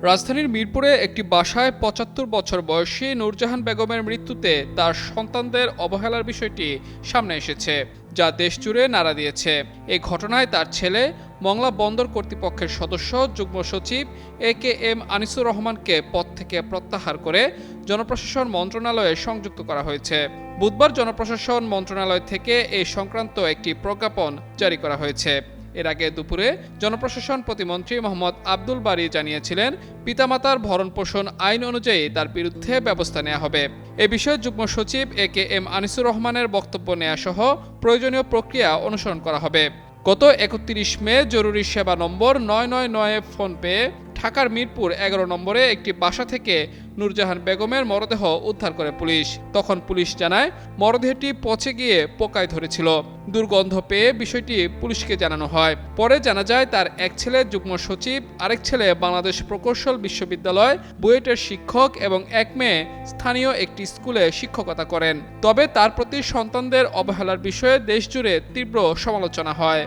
রাজধানীর মিরপুরে একটি বাসায় ৭৫ বছর বয়সী নূরজাহান বেগমের মৃত্যুতে তার সন্তানদের অবহেলার বিষয়টি সামনে এসেছে, যা দেশজুড়ে নাড়া দিয়েছে। এই ঘটনায় তার ছেলে মংলা বন্দর কর্তৃপক্ষের সদস্য যুগ্ম সচিব AKM আনিসুর রহমানকে পদ থেকে প্রত্যাহার করে জনপ্রশাসন মন্ত্রণালয়ে সংযুক্ত করা হয়েছে। বুধবার জনপ্রশাসন মন্ত্রণালয় থেকে এই সংক্রান্ত একটি প্রজ্ঞাপন জারি করা হয়েছে। এর আগে দুপুরে জনপ্রশাসন প্রতিমন্ত্রী মোহাম্মদ আব্দুল বারী জানিয়েছিলেন, পিতামাতার ভরণ-পোষণ আইন অনুযায়ী তার বিরুদ্ধে ব্যবস্থা নেওয়া হবে। এ বিষয়ে যুগ্ম সচিব AKM আনিসুর রহমানের বক্তব্য নেওয়া সহ প্রয়োজনীয় প্রক্রিয়া অনুসরণ করা হবে। গত ৩১ মে জরুরি সেবা নম্বর ৯৯৯ ফোন পেয়ে ঢাকার মিরপুর ১১ নম্বরে একটি বাসা থেকে নূরজাহান বেগমের মরদেহ উদ্ধার করে পুলিশ। তখন পুলিশ জানায়, মরদেহটি পচে গিয়ে পোকায় ধরেছিল। দুর্গন্ধ পেয়ে বিষয়টি পুলিশকে জানানো হয়। পরে জানা যায় তার এক ছেলে যুগ্ম সচিব, আরেক ছেলে বাংলাদেশ প্রকৌশল বিশ্ববিদ্যালয় বুয়েটের শিক্ষক এবং এক মেয়ে স্থানীয় একটি স্কুলে শিক্ষকতা করেন। তবে তার প্রতি সন্তানদের অবহেলার বিষয়ে দেশজুড়ে তীব্র সমালোচনা হয়।